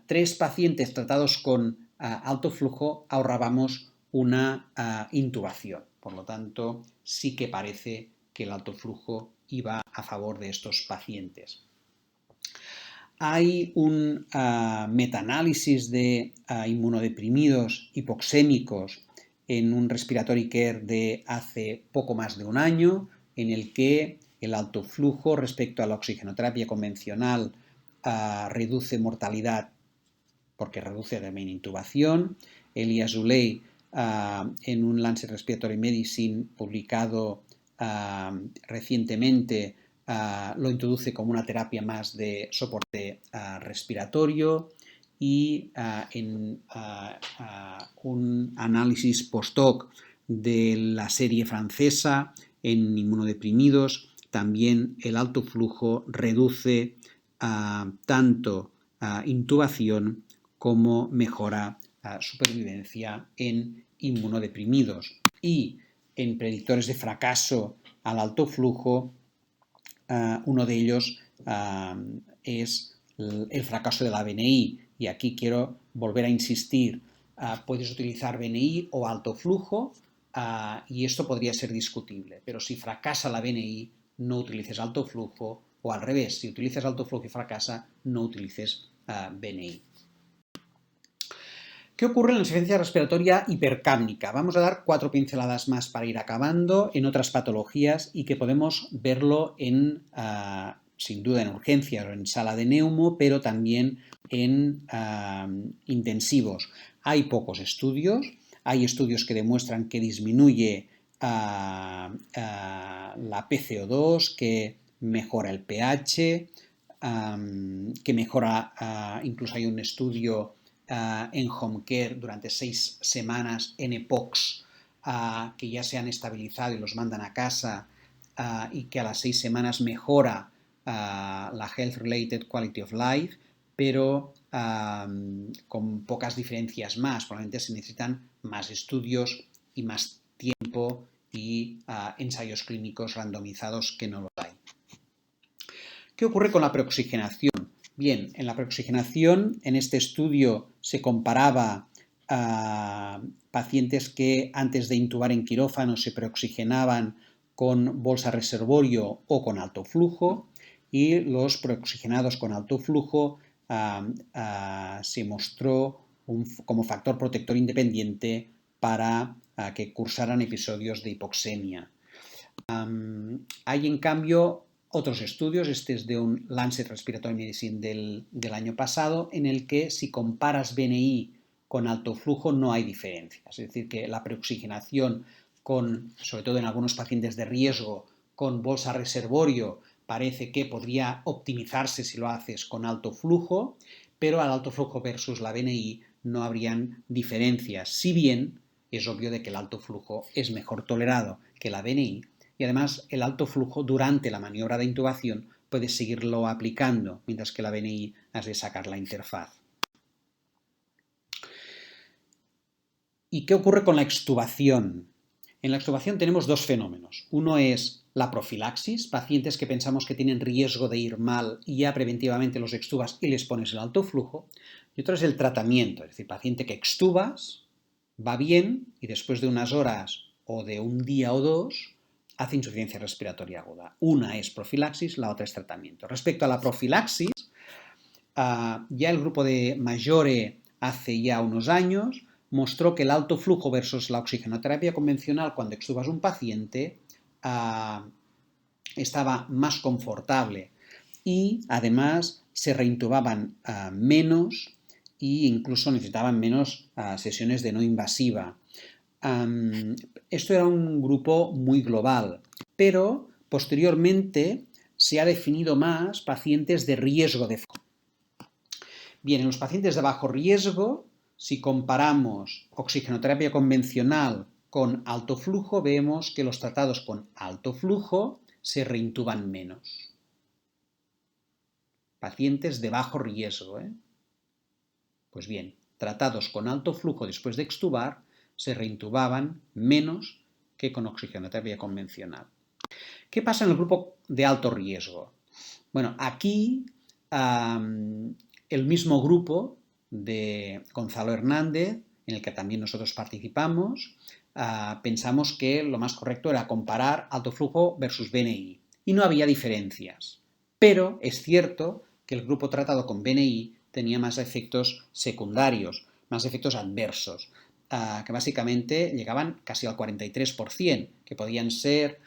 3 pacientes tratados con alto flujo ahorrábamos una intubación. Por lo tanto, sí que parece que el alto flujo iba a favor de estos pacientes. Hay un metaanálisis de inmunodeprimidos hipoxémicos en un respiratory care de hace poco más de un año, en el que el alto flujo respecto a la oxigenoterapia convencional reduce mortalidad porque reduce también intubación. Elias Uley, en un Lancet Respiratory Medicine publicado recientemente, lo introduce como una terapia más de soporte respiratorio, y en un análisis post-hoc de la serie francesa en inmunodeprimidos, también el alto flujo reduce tanto intubación como mejora supervivencia en inmunodeprimidos. Y en predictores de fracaso al alto flujo, uno de ellos es el fracaso de la BNI. Y aquí quiero volver a insistir, puedes utilizar BNI o alto flujo, y esto podría ser discutible, pero si fracasa la BNI, no utilices alto flujo, o al revés, si utilizas alto flujo y fracasa, no utilices BNI. ¿Qué ocurre en la insuficiencia respiratoria hipercápnica? Vamos a dar 4 pinceladas más para ir acabando en otras patologías y que podemos verlo sin duda en urgencias o en sala de neumo, pero también en intensivos. Hay pocos estudios. Hay estudios que demuestran que disminuye la PCO2, que mejora el pH, que mejora, incluso hay un estudio en home care durante 6 semanas en EPOCs que ya se han estabilizado y los mandan a casa, y que a las 6 semanas mejora la Health Related Quality of Life, pero con pocas diferencias más. Probablemente se necesitan más estudios y más tiempo y ensayos clínicos randomizados que no los hay. ¿Qué ocurre con la preoxigenación? Bien, en la preoxigenación, en este estudio se comparaba a pacientes que antes de intubar en quirófano se preoxigenaban con bolsa reservorio o con alto flujo, y los preoxigenados con alto flujo se mostró como factor protector independiente para que cursaran episodios de hipoxemia. Hay en cambio otros estudios, este es de un Lancet Respiratory Medicine del año pasado, en el que si comparas BNI con alto flujo no hay diferencias. Es decir, que la preoxigenación, sobre todo en algunos pacientes de riesgo, con bolsa reservorio, parece que podría optimizarse si lo haces con alto flujo, pero al alto flujo versus la BNI no habrían diferencias, si bien es obvio de que el alto flujo es mejor tolerado que la BNI. Y además el alto flujo durante la maniobra de intubación puedes seguirlo aplicando, mientras que la BNI has de sacar la interfaz. ¿Y qué ocurre con la extubación? En la extubación tenemos dos fenómenos. Uno es la profilaxis, pacientes que pensamos que tienen riesgo de ir mal y ya preventivamente los extubas y les pones el alto flujo. Y otro es el tratamiento, es decir, paciente que extubas, va bien y después de unas horas o de un día o dos hace insuficiencia respiratoria aguda. Una es profilaxis, la otra es tratamiento. Respecto a la profilaxis, ya el grupo de Maggiore hace ya unos años mostró que el alto flujo versus la oxigenoterapia convencional cuando extubas un paciente estaba más confortable, y además se reintubaban menos e incluso necesitaban menos sesiones de no invasiva. Esto era un grupo muy global, pero posteriormente se ha definido más pacientes de riesgo de Bien, en los pacientes de bajo riesgo, si comparamos oxigenoterapia convencional con alto flujo, vemos que los tratados con alto flujo se reintuban menos. Pacientes de bajo riesgo, Pues bien, tratados con alto flujo después de extubar se reintubaban menos que con oxigenoterapia convencional. ¿Qué pasa en el grupo de alto riesgo? Bueno, aquí el mismo grupo de Gonzalo Hernández, en el que también nosotros participamos, pensamos que lo más correcto era comparar alto flujo versus BNI. Y no había diferencias. Pero es cierto que el grupo tratado con BNI tenía más efectos secundarios, más efectos adversos, que básicamente llegaban casi al 43%, que podían ser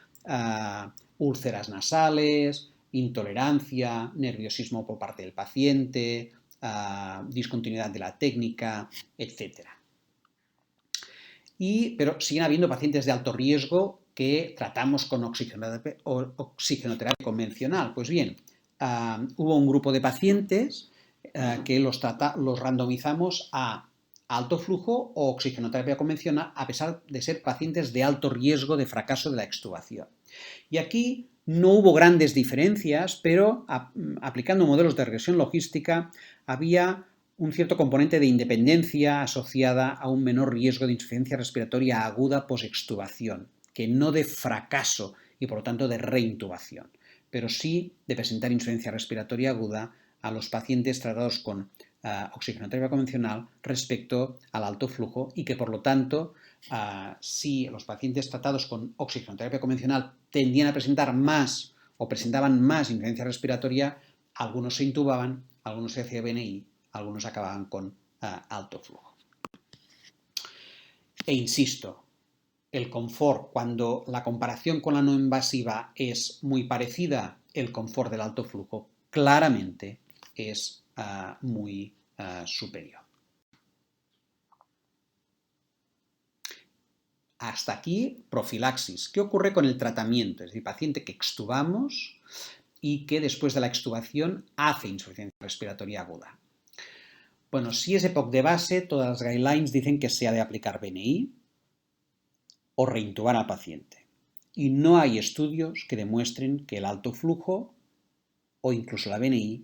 úlceras nasales, intolerancia, nerviosismo por parte del paciente, discontinuidad de la técnica, etc. Pero siguen habiendo pacientes de alto riesgo que tratamos con oxigenoterapia convencional. Pues bien, hubo un grupo de pacientes que los randomizamos a alto flujo o oxigenoterapia convencional a pesar de ser pacientes de alto riesgo de fracaso de la extubación. Y aquí no hubo grandes diferencias, pero aplicando modelos de regresión logística había un cierto componente de independencia asociada a un menor riesgo de insuficiencia respiratoria aguda posextubación, que no de fracaso y por lo tanto de reintubación, pero sí de presentar insuficiencia respiratoria aguda a los pacientes tratados con oxigenoterapia convencional respecto al alto flujo y que por lo tanto si los pacientes tratados con oxigenoterapia convencional tendían a presentar más o presentaban más insuficiencia respiratoria, algunos se intubaban, algunos se hacía BNI, algunos acababan con alto flujo. E insisto, el confort, cuando la comparación con la no invasiva es muy parecida, el confort del alto flujo claramente es muy superior. Hasta aquí, profilaxis. ¿Qué ocurre con el tratamiento? Es decir, paciente que extubamos y que después de la extubación hace insuficiencia respiratoria aguda. Bueno, si es EPOC de base, todas las guidelines dicen que se ha de aplicar BNI o reintubar al paciente. Y no hay estudios que demuestren que el alto flujo o incluso la BNI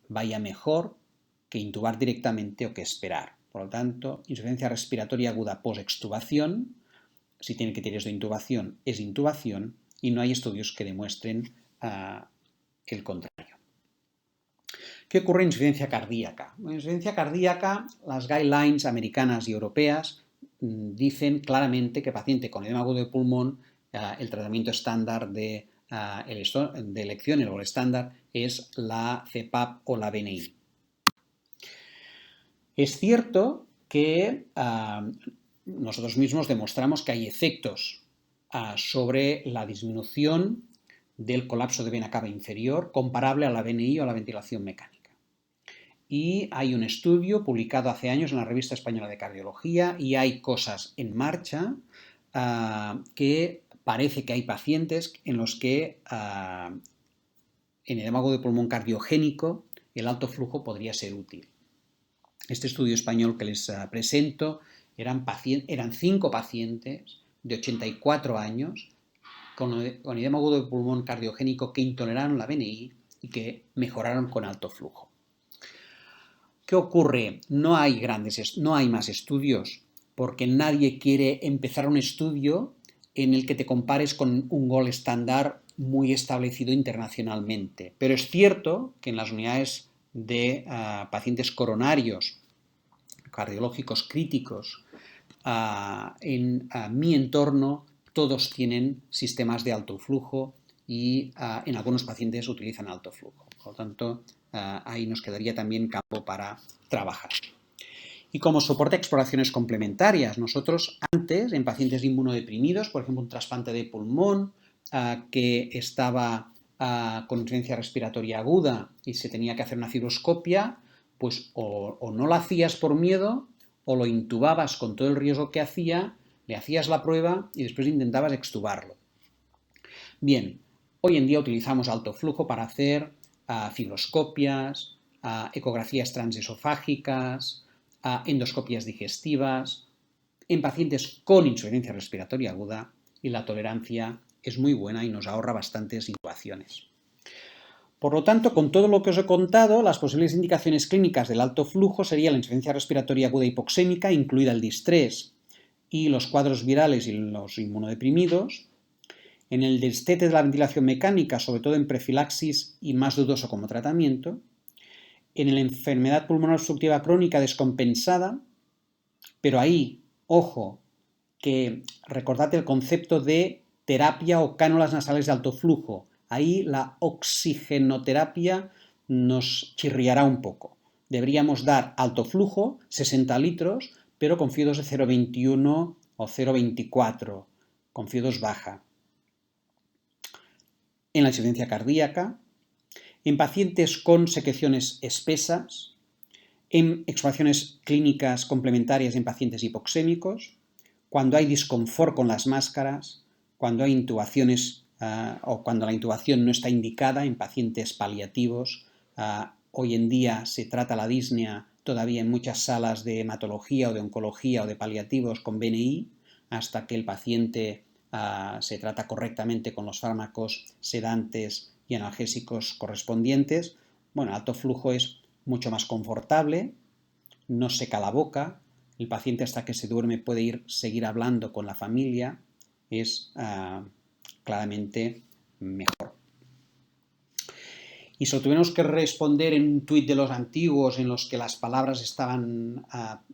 vaya mejor que intubar directamente o que esperar. Por lo tanto, insuficiencia respiratoria aguda post-extubación, si tiene criterios de intubación, es intubación y no hay estudios que demuestren el contrario. ¿Qué ocurre en insuficiencia cardíaca? En insuficiencia cardíaca, las guidelines americanas y europeas dicen claramente que paciente con edema agudo de pulmón, el tratamiento estándar de elección, el gol estándar, es la CPAP o la BNI. Es cierto que nosotros mismos demostramos que hay efectos sobre la disminución del colapso de vena cava inferior comparable a la BNI o a la ventilación mecánica. Y hay un estudio publicado hace años en la Revista Española de Cardiología y hay cosas en marcha que parece que hay pacientes en los que en edema agudo de pulmón cardiogénico el alto flujo podría ser útil. Este estudio español que les presento eran 5 pacientes de 84 años con edema agudo de pulmón cardiogénico que intoleraron la BNI y que mejoraron con alto flujo. ¿Qué ocurre? No hay más estudios porque nadie quiere empezar un estudio en el que te compares con un gol estándar muy establecido internacionalmente. Pero es cierto que en las unidades de pacientes coronarios, cardiológicos críticos, en mi entorno todos tienen sistemas de alto flujo y en algunos pacientes utilizan alto flujo. Por lo tanto, ahí nos quedaría también campo para trabajar. Y como soporte a exploraciones complementarias, nosotros antes, en pacientes inmunodeprimidos, por ejemplo, un trasplante de pulmón que estaba con insuficiencia respiratoria aguda y se tenía que hacer una fibroscopia, pues o no lo hacías por miedo o lo intubabas con todo el riesgo que hacía, le hacías la prueba y después intentabas extubarlo. Bien, hoy en día utilizamos alto flujo para hacer fibroscopias, ecografías transesofágicas, endoscopias digestivas, en pacientes con insuficiencia respiratoria aguda, y la tolerancia es muy buena y nos ahorra bastantes intubaciones. Por lo tanto, con todo lo que os he contado, las posibles indicaciones clínicas del alto flujo serían la insuficiencia respiratoria aguda hipoxémica, incluida el distrés y los cuadros virales y los inmunodeprimidos. En el destete de la ventilación mecánica, sobre todo en profilaxis y más dudoso como tratamiento. En la enfermedad pulmonar obstructiva crónica descompensada, pero ahí, ojo, que recordad el concepto de terapia o cánulas nasales de alto flujo. Ahí la oxigenoterapia nos chirriará un poco. Deberíamos dar alto flujo, 60 litros, pero con FIO2 de 0,21 o 0,24, con FIO2 baja. En la insuficiencia cardíaca, en pacientes con secreciones espesas, en exploraciones clínicas complementarias en pacientes hipoxémicos, cuando hay disconfort con las máscaras, cuando hay intubaciones o cuando la intubación no está indicada en pacientes paliativos. Hoy en día se trata la disnea todavía en muchas salas de hematología o de oncología o de paliativos con BNI, hasta que el paciente se trata correctamente con los fármacos sedantes y analgésicos correspondientes. Bueno, alto flujo es mucho más confortable, no seca la boca, el paciente hasta que se duerme puede seguir hablando con la familia, es claramente mejor. Y si tuvimos que responder en un tuit de los antiguos en los que las palabras estaban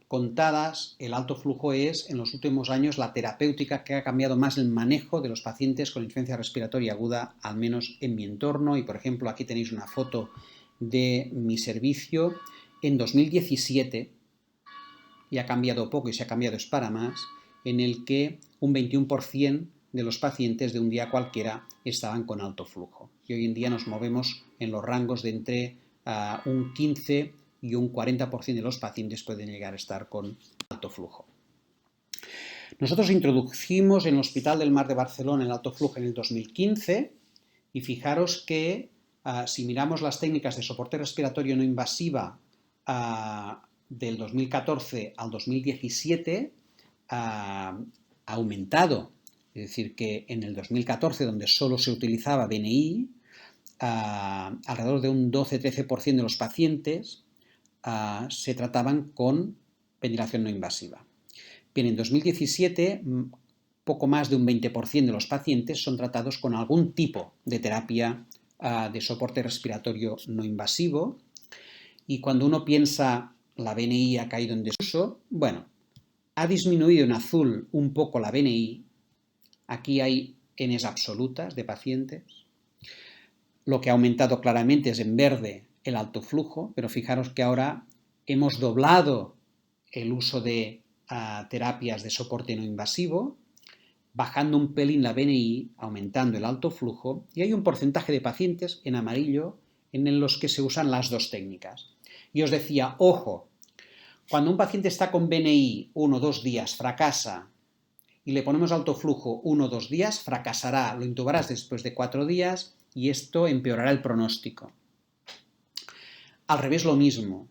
contadas, el alto flujo es, en los últimos años, la terapéutica que ha cambiado más el manejo de los pacientes con insuficiencia respiratoria aguda, al menos en mi entorno. Y, por ejemplo, aquí tenéis una foto de mi servicio en 2017, y ha cambiado poco y se ha cambiado es para más, en el que un 21% de los pacientes de un día cualquiera estaban con alto flujo. Y hoy en día nos movemos en los rangos de entre un 15 y un 40% de los pacientes pueden llegar a estar con alto flujo. Nosotros introdujimos en el Hospital del Mar de Barcelona el alto flujo en el 2015 y fijaros que si miramos las técnicas de soporte respiratorio no invasiva del 2014 al 2017 ha aumentado. Es decir, que en el 2014, donde solo se utilizaba BNI, alrededor de un 12-13% de los pacientes se trataban con ventilación no invasiva. Bien, en 2017, poco más de un 20% de los pacientes son tratados con algún tipo de terapia de soporte respiratorio no invasivo. Y cuando uno piensa la BNI ha caído en desuso, bueno, ha disminuido en azul un poco la BNI. Aquí hay Ns absolutas de pacientes. Lo que ha aumentado claramente es en verde el alto flujo, pero fijaros que ahora hemos doblado el uso de terapias de soporte no invasivo, bajando un pelín la BNI, aumentando el alto flujo, y hay un porcentaje de pacientes en amarillo en los que se usan las dos técnicas. Y os decía, ojo, cuando un paciente está con BNI 1 o 2 días, fracasa, y le ponemos alto flujo 1 o 2 días, fracasará, lo intubarás después de 4 días y esto empeorará el pronóstico. Al revés lo mismo,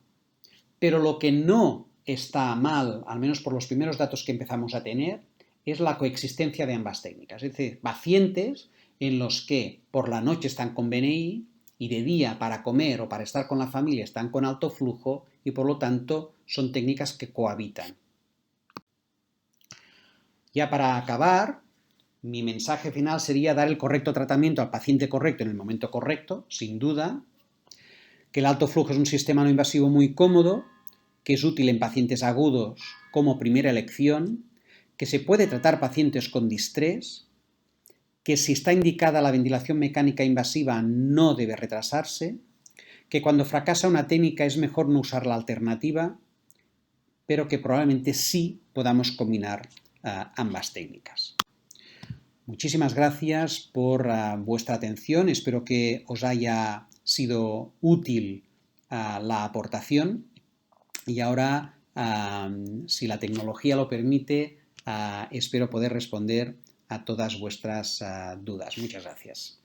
pero lo que no está mal, al menos por los primeros datos que empezamos a tener, es la coexistencia de ambas técnicas. Es decir, pacientes en los que por la noche están con BNI y de día para comer o para estar con la familia están con alto flujo y por lo tanto son técnicas que cohabitan. Ya para acabar, mi mensaje final sería dar el correcto tratamiento al paciente correcto en el momento correcto, sin duda, que el alto flujo es un sistema no invasivo muy cómodo, que es útil en pacientes agudos como primera elección, que se puede tratar pacientes con distrés, que si está indicada la ventilación mecánica invasiva no debe retrasarse, que cuando fracasa una técnica es mejor no usar la alternativa, pero que probablemente sí podamos combinar ambas técnicas. Muchísimas gracias por vuestra atención, espero que os haya sido útil la aportación y ahora, si la tecnología lo permite, espero poder responder a todas vuestras dudas. Muchas gracias.